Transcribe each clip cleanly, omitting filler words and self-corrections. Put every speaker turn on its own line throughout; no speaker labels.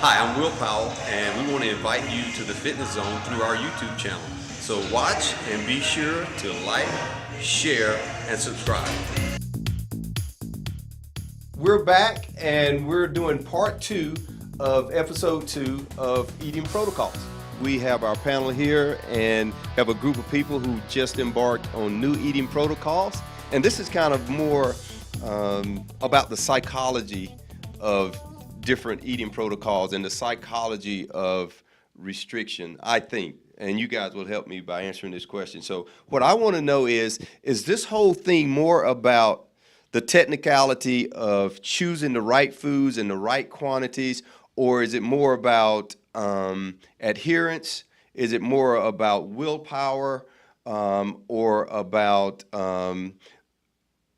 Hi, I'm Will Powell, and we want to invite you to the Fitness Zone through our YouTube channel. So watch and be sure to like, share, and subscribe.
We're back, and we're doing part 2 of episode 2 of Eating Protocols. We have our panel here and have a group of people who just embarked on new eating protocols. And this is kind of more about the psychology of different eating protocols and the psychology of restriction, I think. And you guys will help me by answering this question. So what I want to know is this whole thing more about the technicality of choosing the right foods and the right quantities, or is it more about adherence? Is it more about willpower, or about the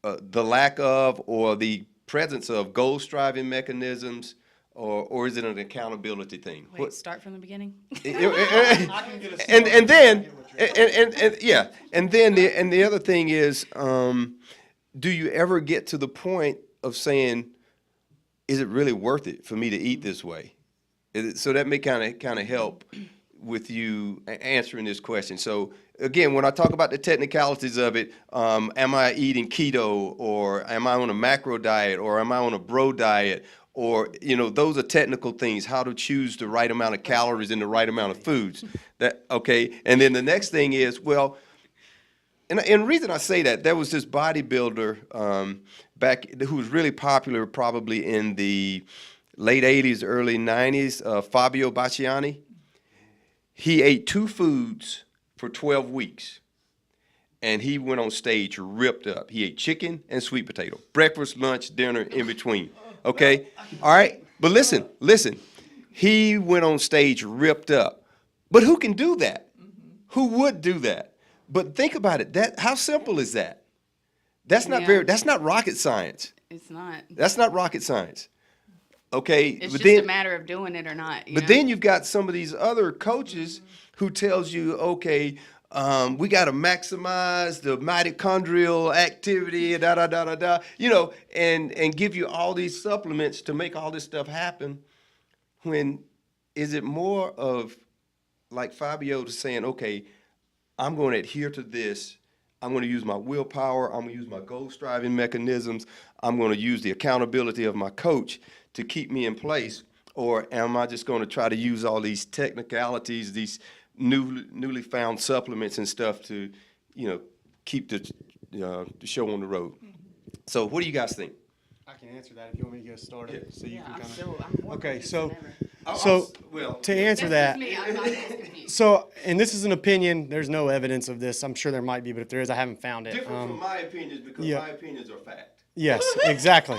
lack of or the presence of goal-striving mechanisms, or is it an accountability thing?
Wait, start from the beginning?
And then the other thing is, do you ever get to the point of saying, is it really worth it for me to eat this way? So that may kind of help with you answering this question. So again, when I talk about the technicalities of it, am I eating keto, or am I on a macro diet, or am I on a bro diet? Or, those are technical things, how to choose the right amount of calories and the right amount of foods. Okay? And then the next thing is, well, and the reason I say that, there was this bodybuilder back who was really popular probably in the late 80s, early 90s, Fabio Bacciani. He ate 2 foods for 12 weeks, and he went on stage ripped up. He ate chicken and sweet potato, breakfast, lunch, dinner, in between. Okay? All right? But listen. He went on stage ripped up. But who can do that? Who would do that? But think about it. How simple is that? That's not rocket science.
It's not.
That's not rocket science. Okay?
It's just a matter of doing it or not.
But then you've got some of these other coaches who tells you, okay, we got to maximize the mitochondrial activity, and give you all these supplements to make all this stuff happen. When is it more of like Fabio saying, okay, I'm going to adhere to this. I'm going to use my willpower. I'm going to use my goal-striving mechanisms. I'm going to use the accountability of my coach to keep me in place? Or am I just going to try to use all these technicalities, these newly found supplements and stuff to, keep the show on the road? So what do you guys think?
I can answer that if you want me to get started.
Yeah.
So you can
I'm
kind
still.
of.
I'm
Okay, so
Well,
to answer
That's
that,
just me. I'm not as confused.
so and this is an opinion. There's no evidence of this. I'm sure there might be, but if there is, I haven't found it.
different from my opinions, because
yeah.
my opinions are fact.
Yes, exactly.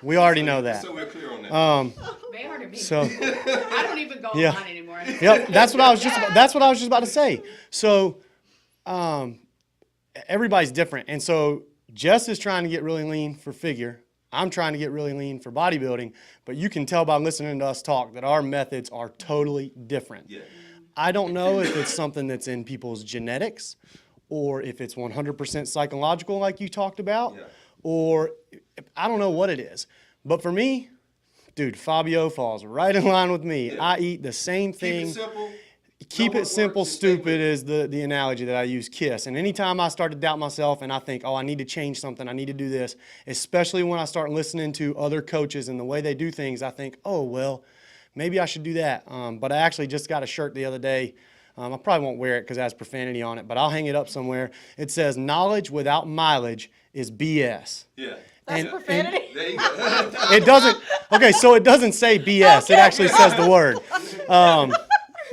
We already know that.
So we're clear on that.
They are to me.
So
I don't even go
Yeah.
online anymore.
yep, that's what I was just about to say. So everybody's different, and so Jess is trying to get really lean for figure. I'm trying to get really lean for bodybuilding, but you can tell by listening to us talk that our methods are totally different.
Yeah.
I don't know if it's something that's in people's genetics, or if it's 100% psychological like you talked about,
Yeah.
or I don't know what it is. But for me, dude, Fabio falls right in line with me.
Yeah.
I eat the same thing.
Keep it simple.
Keep
Know
it
what
simple,
works and stay with
stupid
it.
is the analogy that I use, KISS. And anytime I start to doubt myself and I think, oh, I need to change something, I need to do this, especially when I start listening to other coaches and the way they do things, I think, oh, well, maybe I should do that. But I actually just got a shirt the other day. I probably won't wear it because it has profanity on it, but I'll hang it up somewhere. It says, knowledge without mileage is BS.
Yeah.
That's profanity.
There you go.
It doesn't, okay, so it doesn't say BS. It actually says the word.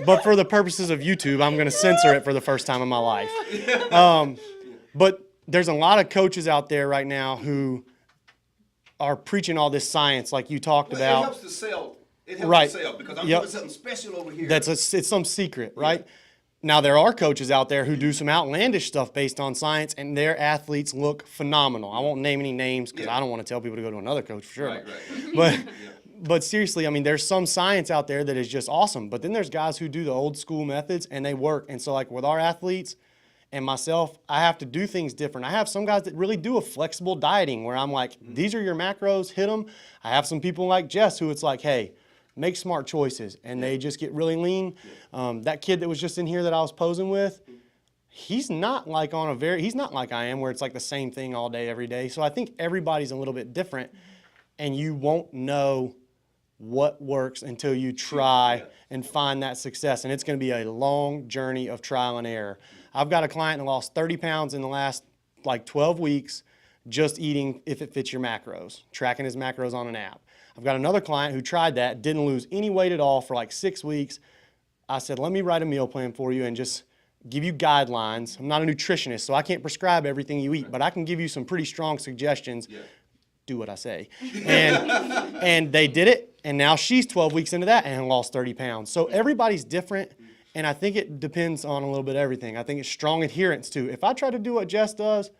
But for the purposes of YouTube, I'm going to censor it for the first time in my life. But there's a lot of coaches out there right now who are preaching all this science like you talked
It
about.
helps to sell. It helps
Right.
to sell because I'm
Yep.
doing something special over here.
It's some secret, right? Now, there are coaches out there who do some outlandish stuff based on science, and their athletes look phenomenal. I won't name any names because
Yeah.
I don't want to tell people to go to another coach for sure.
Right.
But seriously, I mean, there's some science out there that is just awesome. But then there's guys who do the old school methods, and they work. And so, like with our athletes and myself, I have to do things different. I have some guys that really do a flexible dieting where I'm like, these are your macros, hit them. I have some people like Jess who it's like, hey, make smart choices, and they just get really lean. That kid that was just in here that I was posing with, he's not like he's not like I am, where it's like the same thing all day, every day. So I think everybody's a little bit different, and you won't know what works until you try and find that success. And it's going to be a long journey of trial and error. I've got a client that lost 30 pounds in the last like 12 weeks just eating If It Fits Your Macros, tracking his macros on an app. I've got another client who tried that, didn't lose any weight at all for like 6 weeks. I said, let me write a meal plan for you and just give you guidelines. I'm not a nutritionist, so I can't prescribe everything you eat, but I can give you some pretty strong suggestions. Do what I say. And they did it, and now she's 12 weeks into that and lost 30 pounds. So everybody's different, and I think it depends on a little bit of everything. I think it's strong adherence too. If I try to do what Jess does,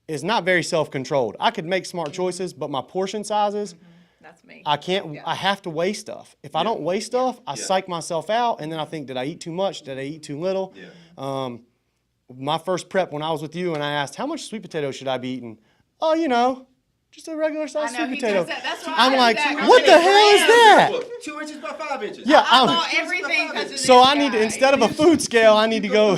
it's not very self-controlled. I could make smart choices, but my portion sizes,
That's me.
I can't, I have to weigh stuff. If I don't weigh stuff, I psych myself out, and then I think, did I eat too much? Did I eat too little? My first prep when I was with you, and I asked, how much sweet potato should I be eating? Oh, you know, just a regular size
I know,
sweet
he
potato.
does that. That's why
I'm
I
like,
do that.
what the hell is that?
2 inches by 5 inches.
Yeah,
I bought everything because of
so
this
I need to,
guy.
instead of a food scale, I need to go,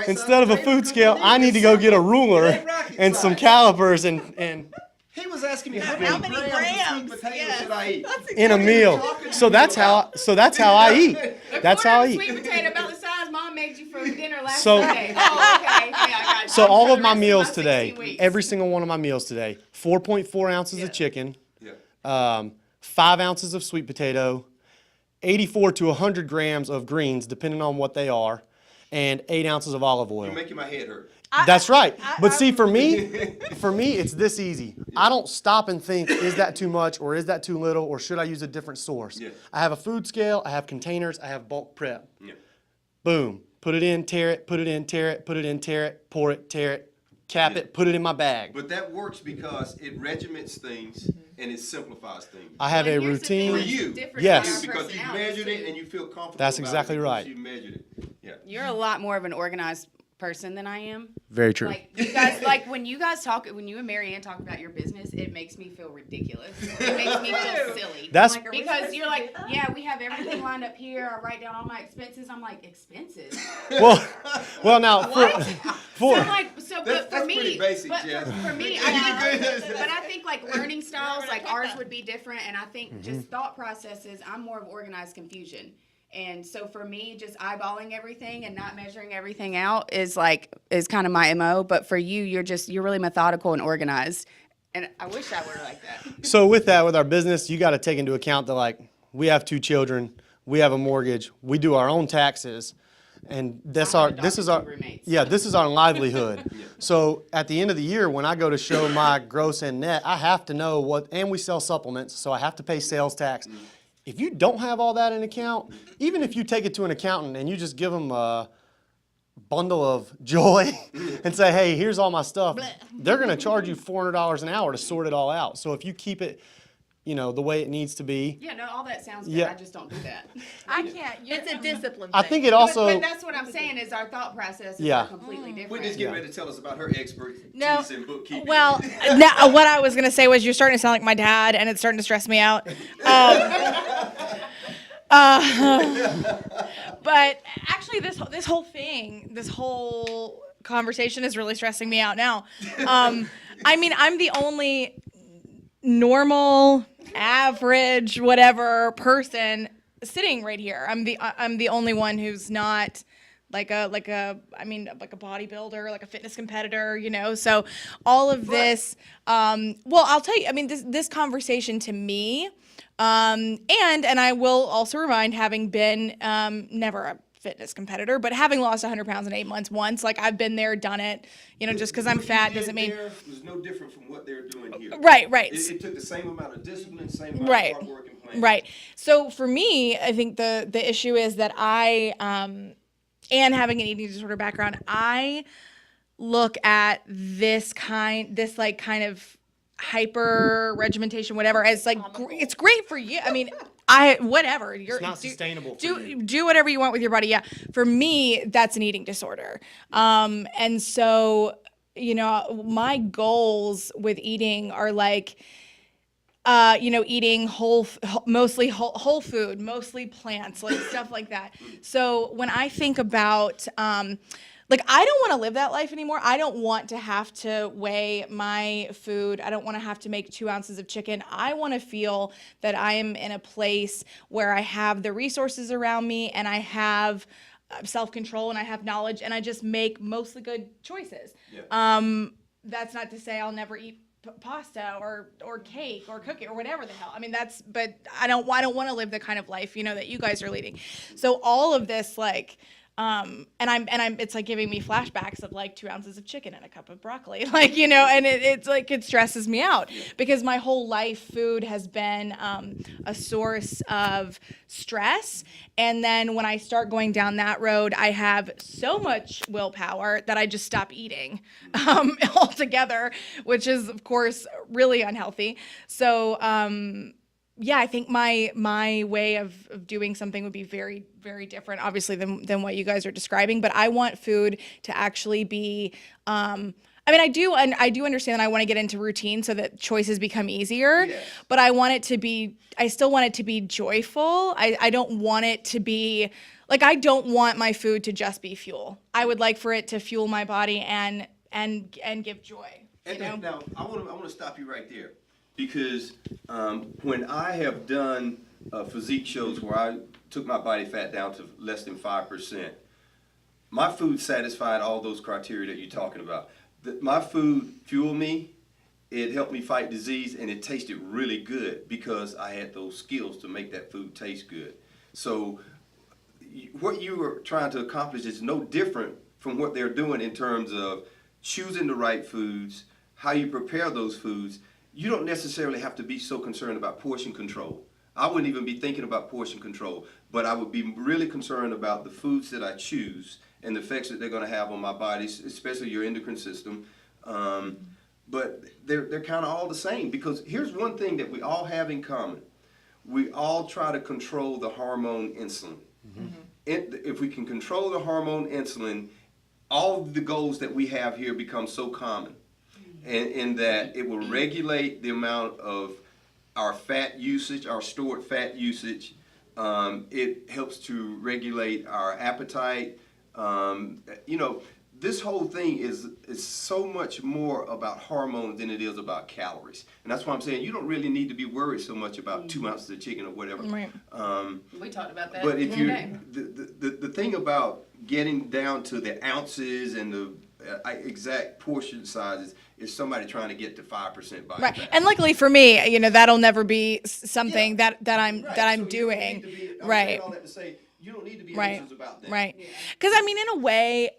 instead of a food scale, I need to go get a ruler and some calipers and
He was asking me
How
how
many
many grams
grams?
of sweet potato
Yes.
should I eat?
in a meal. So that's how I eat. That's how I eat.
Sweet potato about the size Mom made you for dinner last
So-
Sunday. Oh, okay. Yeah, I got
So
you.
all
For
of
the
my
rest
meals
16
today,
weeks.
every single one of my meals today, 4.4 ounces of chicken,
Yeah.
5 ounces of sweet potato, 84 to 100 grams of greens, depending on what they are, and 8 ounces of olive oil.
You're making my head hurt.
That's right. But see, for me, it's this easy. I don't stop and think, is that too much or is that too little or should I use a different source?
Yeah.
I have a food scale, I have containers, I have bulk prep.
Yeah.
Boom. Put it in, tear it, put it in, tear it, put it in, tear it, pour it, tear it, cap it, put it in my bag.
But that works because it regiments things and it simplifies things.
I have a
And here's the thing,
For
routine.
it's
you.
different
Yes.
for our
Because you
personalities,
measured it
too.
and you feel comfortable.
That's
about
exactly
it because
right.
You measured it. Yeah.
You're a lot more of an organized person than I am.
Very true.
Like you guys, like when you guys talk, when you and Marianne talk about your business, it makes me feel ridiculous. It makes me feel silly.
That's
Because you're like, yeah, we have everything lined up here. I write down all my expenses. I'm like, expenses?
well now
What?
for
So I'm like, but
That's
for me,
pretty basic,
but
Jess.
for me, but I think like learning styles, like ours would be different, and I think just thought processes, I'm more of organized confusion. And so for me, just eyeballing everything and not measuring everything out is kind of my MO. But for you, you're really methodical and organized. And I wish I were like that.
So with that, with our business, you got to take into account that like we have 2 children, we have a mortgage, we do our own taxes, and this is our this is our livelihood. So at the end of the year, when I go to show my gross and net, I have to know what, and we sell supplements, so I have to pay sales tax. If you don't have all that in account, even if you take it to an accountant and you just give them a bundle of joy and say, hey, here's all my stuff, they're going to charge you $400 an hour to sort it all out. So if you keep it, the way it needs to be.
Yeah, no, all that sounds good.
Yeah.
I just don't do that.
I can't. It's a discipline
I
thing.
think it also,
but that's what I'm saying is our thought process is completely different.
We're just getting ready to tell us about her expertise
No.
in bookkeeping.
Well, now, what I was gonna say was you're starting to sound like my dad, and it's starting to stress me out. But actually, this whole conversation is really stressing me out now. I mean, I'm the only normal, average, whatever person sitting right here. I'm the only one who's not like a bodybuilder, like a fitness competitor, So all of this, well, I'll tell you. I mean, this conversation to me, and I will also remind, having been never a fitness competitor, but having lost 100 pounds in 8 months once, like I've been there, done it. Just because I'm fat doesn't mean.
There was no different from what they're doing here.
Right.
It took the same amount of discipline, same amount
Right.
of hard work and planning.
Right. So for me, I think the issue is that I, and having an eating disorder background, I look at this kind of hyper regimentation, whatever, as like it's great for you. I mean, whatever. You're
it's not sustainable for you.
do whatever you want with your body. Yeah. For me, that's an eating disorder. And so, my goals with eating are like, eating mostly whole food, mostly plants, like stuff like that. So when I think about, like, I don't want to live that life anymore. I don't want to have to weigh my food. I don't want to have to make 2 ounces of chicken. I want to feel that I am in a place where I have the resources around me and I have self-control and I have knowledge and I just make mostly good choices. That's not to say I'll never eat pasta or cake or cookie or whatever the hell. I mean, but I don't want to live the kind of life, that you guys are leading. So all of this, like, it's like giving me flashbacks of like 2 ounces of chicken and a cup of broccoli, like, and it's like, it stresses me out because my whole life food has been a source of stress. And then when I start going down that road, I have so much willpower that I just stop eating altogether, which is of course really unhealthy. So, yeah, I think my way of doing something would be very, very different, obviously, than what you guys are describing. But I want food to actually be. I mean, I do understand that I want to get into routine so that choices become easier.
Yes.
But I want it to be. I still want it to be joyful. I don't want it to be like I don't want my food to just be fuel. I would like for it to fuel my body and give joy.
Now, I want to stop you right there because when I have done physique shows where I took my body fat down to less than 5%, my food satisfied all those criteria that you're talking about. My food fueled me, it helped me fight disease, and it tasted really good because I had those skills to make that food taste good. So what you are trying to accomplish is no different from what they're doing in terms of choosing the right foods, how you prepare those foods. You don't necessarily have to be so concerned about portion control. I wouldn't even be thinking about portion control, but I would be really concerned about the foods that I choose and the effects that they're going to have on my body, especially your endocrine system. But they're kind of all the same because here's one thing that we all have in common. We all try to control the hormone insulin. If we can control the hormone insulin, all of the goals that we have here become so common. And in that it will regulate the amount of our fat usage, our stored fat usage. It helps to regulate our appetite. This whole thing is so much more about hormones than it is about calories. And that's why I'm saying you don't really need to be worried so much about 2 ounces of chicken or whatever.
Right.
We talked about that
But if
the
you,
other day.
the thing about getting down to the ounces and the exact portion sizes is somebody trying to get to 5% body
Right.
fat.
And luckily for me, that'll never be something
Yeah.
that I'm
Right.
that I'm
So you don't
doing.
need to be- I'm
Right.
saying all that to say, you don't need to be
Right.
anxious about that.
Right. Because I mean, in a way,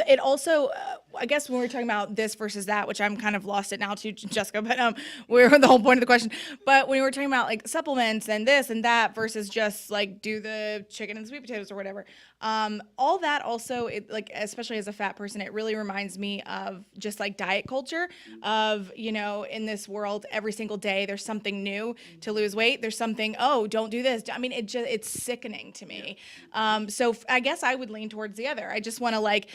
it also, I guess when we're talking about this versus that, which I'm kind of lost it now too, Jessica, but we're the whole point of the question. But when we were talking about like supplements and this and that versus just like do the chicken and sweet potatoes or whatever, all that also, like especially as a fat person, it really reminds me of just like diet culture of, in this world every single day there's something new to lose weight. There's something, oh, don't do this. I mean, it's sickening to me. So I guess I would lean towards the other. I just want to like,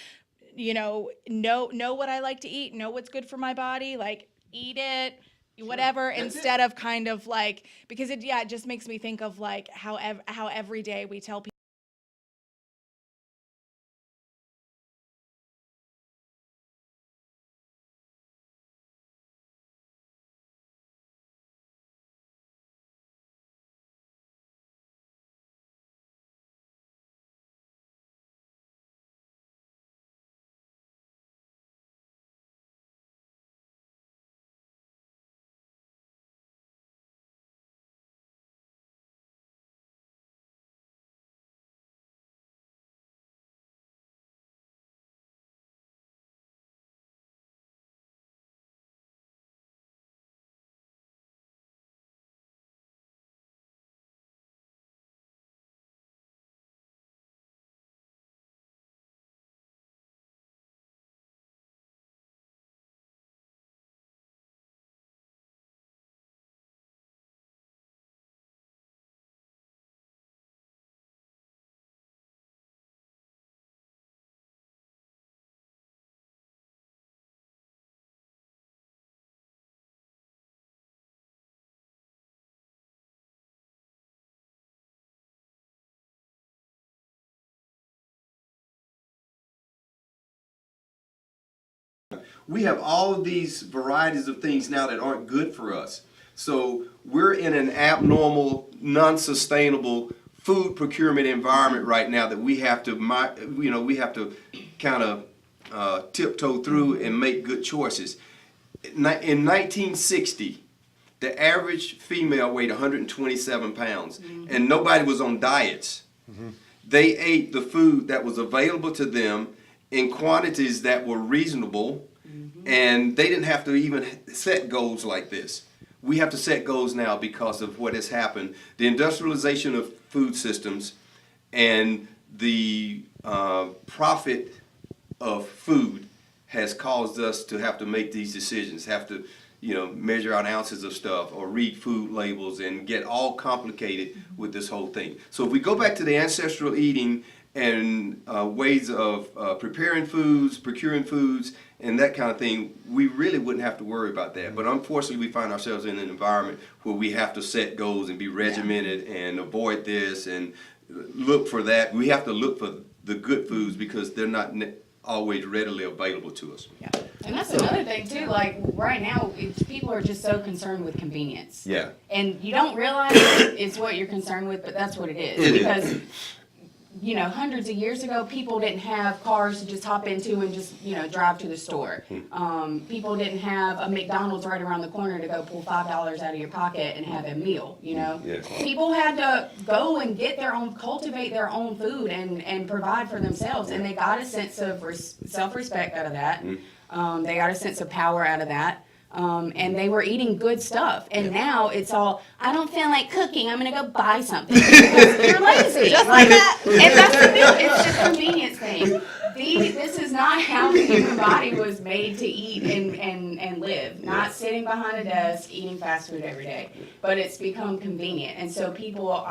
know what I like to eat, know what's good for my body, like eat it, whatever,
That's
instead of kind of like, because it just makes me think of like how every day we tell people
we have all of these varieties of things now that aren't good for us. So we're in an abnormal, non-sustainable food procurement environment right now that we have to, we have to kind of tiptoe through and make good choices. In 1960, the average female weighed 127 pounds, and nobody was on diets. They ate the food that was available to them in quantities that were reasonable, and they didn't have to even set goals like this. We have to set goals now because of what has happened. The industrialization of food systems and the profit of food has caused us to have to make these decisions, have to measure out ounces of stuff or read food labels and get all complicated with this whole thing. So if we go back to the ancestral eating and ways of preparing foods, procuring foods, and that kind of thing, we really wouldn't have to worry about that. But unfortunately, we find ourselves in an environment where we have to set goals and be regimented and avoid this and look for that. We have to look for the good foods because they're not always readily available to us.
Yeah. And that's another thing too, like right now, people are just so concerned with convenience.
Yeah.
And you don't realize it's what you're concerned with, but that's what it is. Because hundreds of years ago, people didn't have cars to just hop into and just, drive to the store. People didn't have a McDonald's right around the corner to go pull $5 out of your pocket and have a meal,
Yes.
People had to go and get cultivate their own food and provide for themselves. And they got a sense of self-respect out of that. They got a sense of power out of that. And they were eating good stuff. And now it's all, I don't feel like cooking, I'm going to go buy something. Because you're lazy.
Just like that.
And that's the thing, it's just a convenience thing. This is not how the human body was made to eat and live. Not sitting behind a desk, eating fast food every day. But it's become convenient. And so people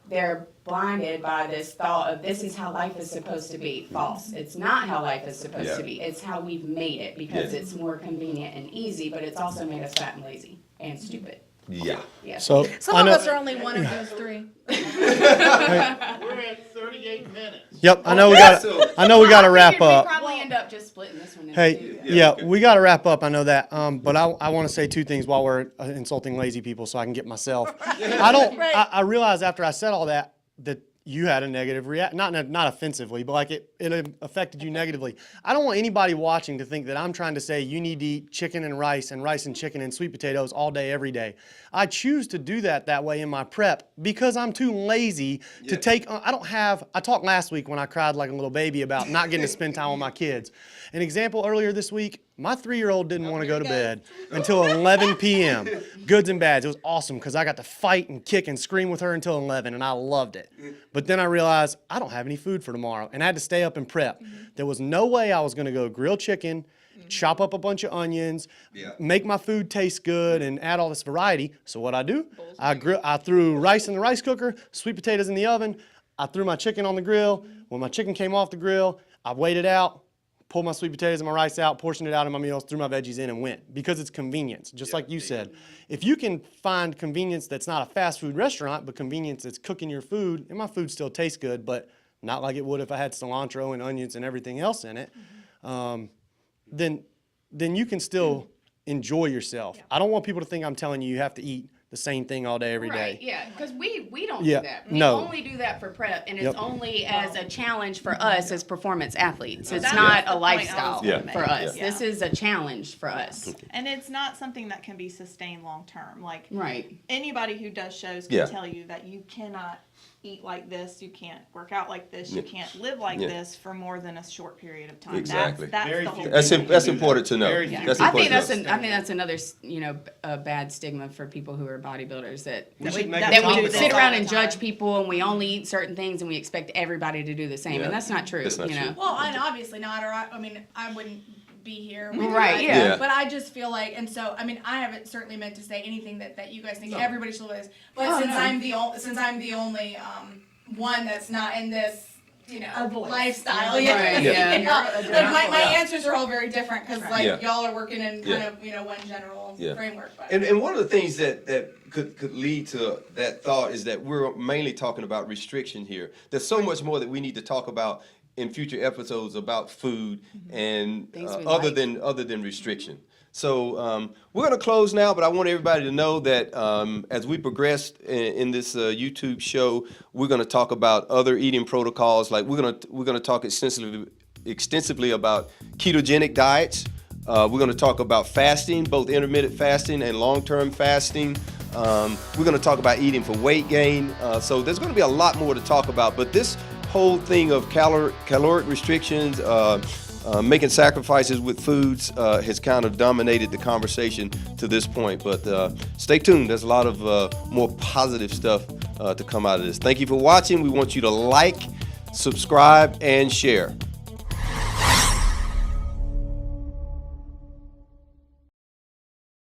they're blinded by this thought of this is how life is supposed to be. False. It's not how life is supposed to be. It's how we've made it because it's more convenient and easy, but it's also made us fat and lazy and stupid.
Yeah.
Yeah.
So
Some of us are only one of those three.
We're at 38 minutes.
Yep, I know we got to wrap
figured
up.
We'd probably end up just splitting this one into
Hey,
two.
yeah, we got to wrap up. I know that. But I want to say two things while we're insulting lazy people, so I can get myself. I realized after I said all that you had a negative reaction, not offensively, but like it affected you negatively. I don't want anybody watching to think that I'm trying to say you need to eat chicken and rice and chicken and sweet potatoes all day, every day. I choose to do that way in my prep because I'm too lazy to take. I talked last week when I cried like a little baby about not getting to spend time with my kids. An example earlier this week, my 3-year-old didn't want to go to bed until 11 p.m. Goods and bads. It was awesome because I got to fight and kick and scream with her until 11, and I loved it. But then I realized I don't have any food for tomorrow, and I had to stay up and prep. There was no way I was going to go grill chicken, chop up a bunch of onions, make my food taste good, and add all this variety. So what I do, I threw rice in the rice cooker, sweet potatoes in the oven. I threw my chicken on the grill. When my chicken came off the grill, I weighed it out, pulled my sweet potatoes and my rice out, portioned it out in my meals, threw my veggies in and went. Because it's convenience, just like you said. If you can find convenience that's not a fast food restaurant, but convenience that's cooking your food, and my food still tastes good, but not like it would if I had cilantro and onions and everything else in it, then you can still enjoy yourself. I don't want people to think I'm telling you have to eat the same thing all day, every day.
Right, yeah, because we don't
Yeah,
do that. We
no.
only do that for prep, and it's
Yep.
only as a challenge for us as performance athletes. It's
That's
not
the
a
point
lifestyle
I was gonna
for
make.
us.
Yeah.
This is a challenge for us.
And it's not something that can be sustained long term. Like
Right.
anybody who does shows can
Yeah.
tell you that you cannot eat like this, you can't work out like this, you
Yeah.
can't live like
Yeah.
this for more than a short period of time.
Exactly.
That's
Very
the whole
few
thing.
That's important to know.
Very
Yeah.
few.
That's
I think
important to know.
that's another a bad stigma for people who are bodybuilders that
should make
that
that
we
we
do this
sit
all
around
the
and judge
time.
people and we only eat certain things and we expect everybody to do the same,
Yeah.
and that's not true.
That's not
you
true.
know.
Well, and obviously not, or I mean, I wouldn't be here. with you
Right,
guys.
yeah.
Yeah.
But I just feel like, and so, I mean, I haven't certainly meant to say anything that you guys think everybody should live. But
Oh,
since
no.
I'm the only one that's not in this,
A voice.
lifestyle.
Right, yeah.
Like my answers are all very different because like
Yeah.
y'all are working in kind
Yeah.
of one general
Yeah.
framework. But
And one of the things that could lead to that thought is that we're mainly talking about restriction here. There's so much more that we need to talk about in future episodes about food and
Things we
other
like.
than restriction. So we're going to close now, but I want everybody to know that as we progress in this YouTube show, we're going to talk about other eating protocols. Like we're going to talk extensively about ketogenic diets. We're going to talk about fasting, both intermittent fasting and long-term fasting. We're going to talk about eating for weight gain. So there's going to be a lot more to talk about. But this whole thing of caloric restrictions, making sacrifices with foods has kind of dominated the conversation to this point. But stay tuned. There's a lot of more positive stuff to come out of this. Thank you for watching. We want you to like, subscribe, and share.